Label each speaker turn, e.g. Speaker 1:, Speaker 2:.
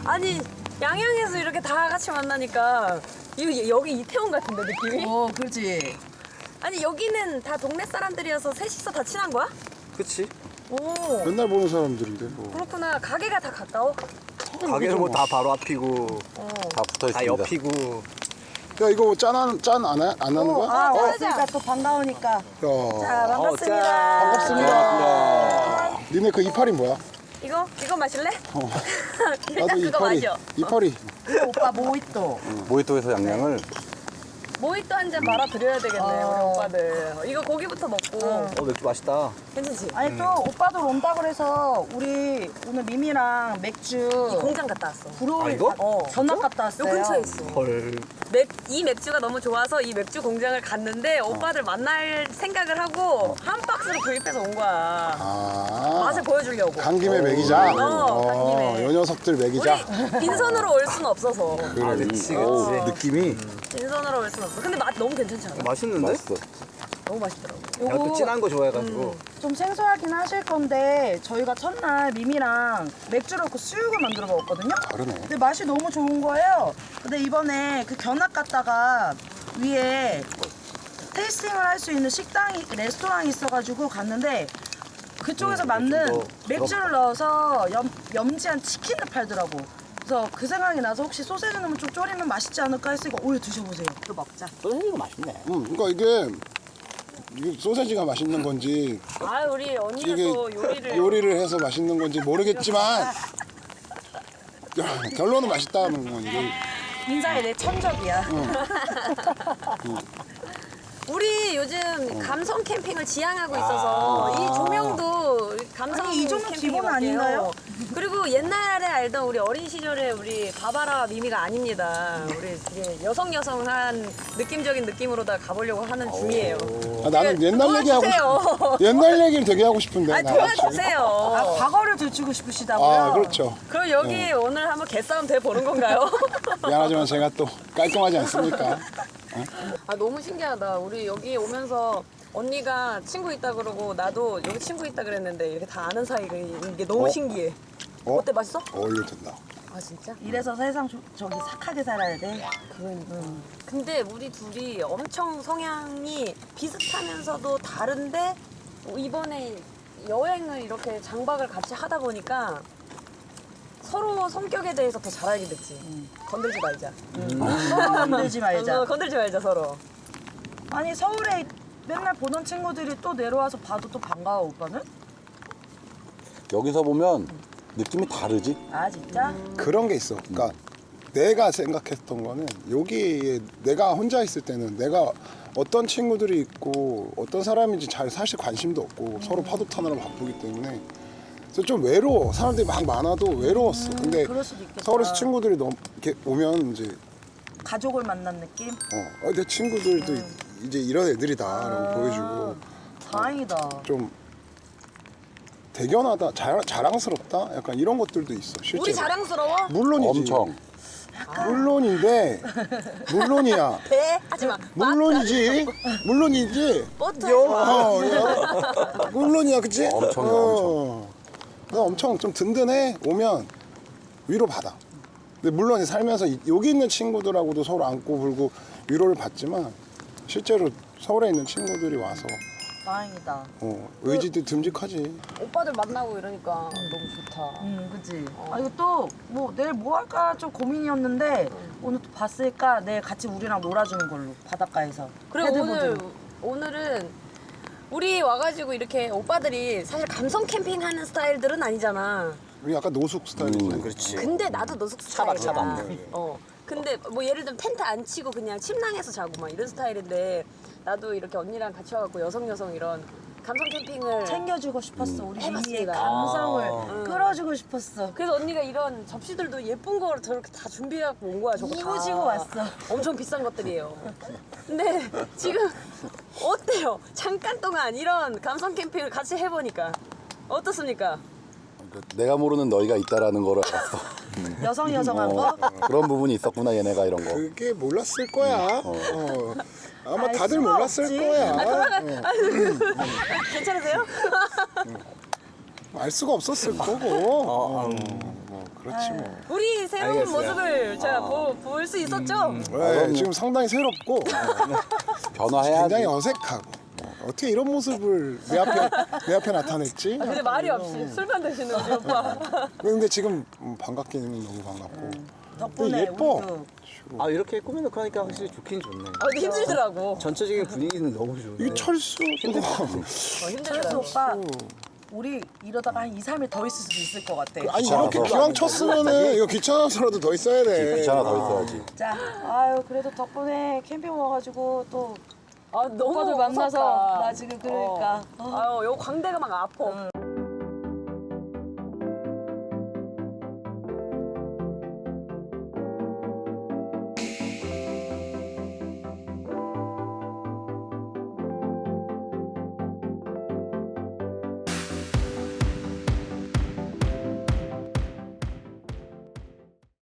Speaker 1: 아니 양양에서 이렇게 다 같이 만나니까 여기 이태원 같은데 느낌이?
Speaker 2: 그렇지.
Speaker 1: 아니 여기는 다 동네 사람들이어서 셋이서 다 친한 거야?
Speaker 3: 그치?
Speaker 1: 오
Speaker 4: 맨날 보는 사람들인데 뭐.
Speaker 1: 그렇구나. 가게가 다 가까워?
Speaker 3: 가게는 뭐 다 바로 앞이고
Speaker 5: 다 붙어
Speaker 3: 다
Speaker 5: 있습니다.
Speaker 3: 옆이고.
Speaker 4: 야 이거 짠 안 하는 거야?
Speaker 2: 아, 왔으니까 또 반가우니까.
Speaker 4: 야,
Speaker 2: 자, 반갑습니다.
Speaker 4: 반갑습니다. 니네 그 이파리 뭐야?
Speaker 1: 이거 마실래? 일단
Speaker 4: 나도
Speaker 1: 그거
Speaker 4: 이파리.
Speaker 1: 마셔.
Speaker 4: 이파리.
Speaker 2: 오빠 모히또.
Speaker 5: 모히또에서 양양을
Speaker 1: 모히또 한 잔 말아 드려야 되겠네 우리 오빠들. 이거 고기부터 먹고.
Speaker 3: 맥주 맛있다.
Speaker 1: 괜찮지?
Speaker 2: 아니 또 오빠들 온다 그래서 우리 오늘 미미랑 맥주
Speaker 1: 공장 갔다 왔어.
Speaker 2: 브로리
Speaker 3: 이거?
Speaker 2: 전화 갔다
Speaker 1: 요
Speaker 2: 왔어요.
Speaker 1: 근처에 있어.
Speaker 3: 헐.
Speaker 1: 이 맥주가 너무 좋아서 이 맥주 공장을 갔는데 오빠들 만날 생각을 하고 한 박스를 구입해서 온 거야.
Speaker 4: 아.
Speaker 1: 맛을 보여주려고.
Speaker 4: 간 김에 먹이자.
Speaker 1: 간 김에.
Speaker 4: 요 녀석들 먹이자.
Speaker 1: 우리 빈손으로 올 수는 없어서.
Speaker 3: 아, 그치,
Speaker 5: 오,
Speaker 3: 그치.
Speaker 5: 느낌이
Speaker 1: 빈손으로 올 수는 없어. 근데 맛 너무 괜찮지 않아?
Speaker 3: 맛있는데?
Speaker 5: 맛있어.
Speaker 1: 너무 맛있더라고.
Speaker 3: 내가 또 진한 거 좋아해가지고.
Speaker 2: 좀 생소하긴 하실 건데 저희가 첫날 미미랑 맥주를 넣고 수육을 만들어 먹었거든요.
Speaker 4: 다르네.
Speaker 2: 근데 맛이 너무 좋은 거예요. 근데 이번에 그 견학 갔다가 위에 테이스팅을 할 수 있는 레스토랑이 있어가지고 갔는데 그쪽에서 만든
Speaker 3: 더
Speaker 2: 맥주를 넣어서 염지한 치킨을 팔더라고. 그래서 그 생각이 나서 혹시 소세지 넣으면 좀 졸이면 맛있지 않을까 했으니까 오늘 드셔보세요.
Speaker 1: 이거 먹자.
Speaker 5: 소세지가 맛있네.
Speaker 4: 그러니까 이게 소세지가 맛있는 건지
Speaker 1: 아 우리 언니가
Speaker 4: 이게
Speaker 1: 또 요리를.
Speaker 4: 요리를 해서 맛있는 건지 모르겠지만 결론은 맛있다는 건 이게
Speaker 2: 인사에 내 천적이야.
Speaker 1: 우리 요즘 감성 캠핑을 지향하고 있어서 이 조명도 감성
Speaker 2: 아니, 이 조명
Speaker 1: 캠핑이
Speaker 2: 기본
Speaker 1: 같아요.
Speaker 2: 아닌가요?
Speaker 1: 그리고 옛날에 알던 우리 어린 시절에 우리 바바라 미미가 아닙니다. 우리 되게 여성한 느낌적인 느낌으로 다 가보려고 하는 중이에요.
Speaker 4: 나는 옛날 얘기하고
Speaker 1: 도와주세요.
Speaker 4: 옛날 얘기를 되게 하고 싶은데.
Speaker 1: 아니
Speaker 4: 나
Speaker 1: 도와주세요.
Speaker 2: 아, 과거를 들추고 싶으시다고요?
Speaker 4: 아, 그렇죠.
Speaker 1: 그럼 여기 오늘 한번 개싸움 돼 보는 건가요?
Speaker 4: 미안하지만 제가 또 깔끔하지 않습니까?
Speaker 1: 아 너무 신기하다. 우리 여기 오면서 언니가 친구 있다 그러고 나도 여기 친구 있다 그랬는데 이렇게 다 아는 사이가 이게 너무 신기해.
Speaker 4: 어?
Speaker 1: 어때 맛있어?
Speaker 4: 이거 된다.
Speaker 1: 아 진짜?
Speaker 2: 이래서 세상 저기 착하게 살아야 돼.
Speaker 1: 그러니까. 근데 우리 둘이 엄청 성향이 비슷하면서도 다른데 이번에 여행을 이렇게 장박을 같이 하다 보니까 서로 성격에 대해서 더 잘 알게 됐지. 건들지 말자.
Speaker 2: 서로 건들지 말자.
Speaker 1: 건들지 말자 서로.
Speaker 2: 아니 서울에 맨날 보던 친구들이 또 내려와서 봐도 또 반가워 오빠는?
Speaker 5: 여기서 보면 느낌이 다르지?
Speaker 2: 아 진짜?
Speaker 4: 그런 게 있어. 그러니까 내가 생각했던 거는 여기 내가 혼자 있을 때는 내가 어떤 친구들이 있고 어떤 사람인지 잘 사실 관심도 없고 서로 파도 타느라 바쁘기 때문에 그래서 좀 외로워. 사람들이 막 많아도 외로웠어. 근데
Speaker 2: 그럴 수도 있겠다.
Speaker 4: 서울에서 친구들이 너무 이렇게 오면 이제
Speaker 2: 가족을 만난 느낌?
Speaker 4: 내 친구들도 이제 이런 애들이다라고 보여주고
Speaker 2: 다행이다.
Speaker 4: 좀 대견하다, 자랑스럽다, 약간 이런 것들도 있어. 실제로.
Speaker 1: 우리 자랑스러워?
Speaker 4: 물론이지.
Speaker 5: 엄청.
Speaker 4: 물론인데 물론이야.
Speaker 1: 배? 하지마.
Speaker 4: 물론이지. 물론이지.
Speaker 1: 버터.
Speaker 4: 물론이야, 그치?
Speaker 5: 엄청이야,
Speaker 4: 나 엄청 좀 든든해. 오면 위로 받아. 근데 물론 살면서 여기 있는 친구들하고도 서로 안고 불고 위로를 받지만 실제로 서울에 있는 친구들이 와서
Speaker 2: 다행이다.
Speaker 4: 의지도 듬직하지.
Speaker 1: 오빠들 만나고 이러니까 너무 좋다.
Speaker 2: 그치. 아 이거 또 뭐 내일 뭐 할까 좀 고민이었는데 오늘 또 봤으니까 내일 같이 우리랑 놀아주는 걸로 바닷가에서.
Speaker 1: 그래
Speaker 2: 패드보드로.
Speaker 1: 오늘은 우리 와가지고 이렇게 오빠들이 사실 감성 캠핑하는 스타일들은 아니잖아.
Speaker 4: 우리 약간 노숙 스타일이지.
Speaker 3: 그렇지.
Speaker 1: 근데 나도 노숙 스타일이야.
Speaker 3: 차박.
Speaker 1: 근데 뭐 예를 들면 텐트 안 치고 그냥 침낭에서 자고 막 이런 스타일인데 나도 이렇게 언니랑 같이 와갖고 여성 이런 감성 캠핑을
Speaker 2: 챙겨주고 싶었어. 우리 미미의
Speaker 1: 해봤습니다.
Speaker 2: 감성을 끌어주고 싶었어.
Speaker 1: 그래서 언니가 이런 접시들도 예쁜 걸 저렇게 다 준비해갖고 온 거야. 저거 다.
Speaker 2: 이고지고 왔어.
Speaker 1: 엄청 비싼 것들이에요. 근데 지금 어때요? 잠깐 동안 이런 감성 캠핑을 같이 해보니까 어떻습니까?
Speaker 5: 내가 모르는 너희가 있다라는 거를 알았어.
Speaker 2: 여성한 거?
Speaker 5: 그런 부분이 있었구나 얘네가 이런 거.
Speaker 4: 그게 몰랐을 거야. 아마
Speaker 2: 알
Speaker 4: 다들
Speaker 2: 수가
Speaker 4: 몰랐을
Speaker 2: 없지.
Speaker 4: 거야.
Speaker 1: 괜찮으세요?
Speaker 4: 알 수가 없었을 거고. 뭐 그렇지 뭐.
Speaker 1: 우리 새로운
Speaker 3: 알겠어요.
Speaker 1: 모습을 제가 볼 수 있었죠?
Speaker 4: 네, 지금 상당히 새롭고
Speaker 5: 변화해야지.
Speaker 4: 굉장히 어색하고 어떻게 이런 모습을 내 앞에 나타냈지?
Speaker 1: 근데 말이 없이 술만 드시는 우리 오빠.
Speaker 4: 근데 지금 반갑기는 너무 반갑고
Speaker 2: 덕분에
Speaker 4: 예뻐.
Speaker 2: 우리도
Speaker 3: 아 이렇게 꾸며놓고 하니까 확실히 좋긴 좋네.
Speaker 1: 근데 힘들더라고.
Speaker 3: 전체적인 분위기는 너무 좋은데.
Speaker 4: 이 철수
Speaker 2: 철수
Speaker 1: 힘들더라고.
Speaker 2: 오빠 우리 이러다가 한 2, 3일 더 있을 수도 있을 것 같아.
Speaker 4: 아니 이렇게 기왕 쳤으면은 이거 귀찮아서라도 더 있어야 돼.
Speaker 5: 귀찮아 더 있어야지.
Speaker 2: 자, 아유 그래도 덕분에 캠핑 와가지고 또
Speaker 1: 너무
Speaker 2: 오빠들 만나서
Speaker 1: 무섭다.
Speaker 2: 나 지금 그러니까
Speaker 1: 아유, 요 광대가 막 아파.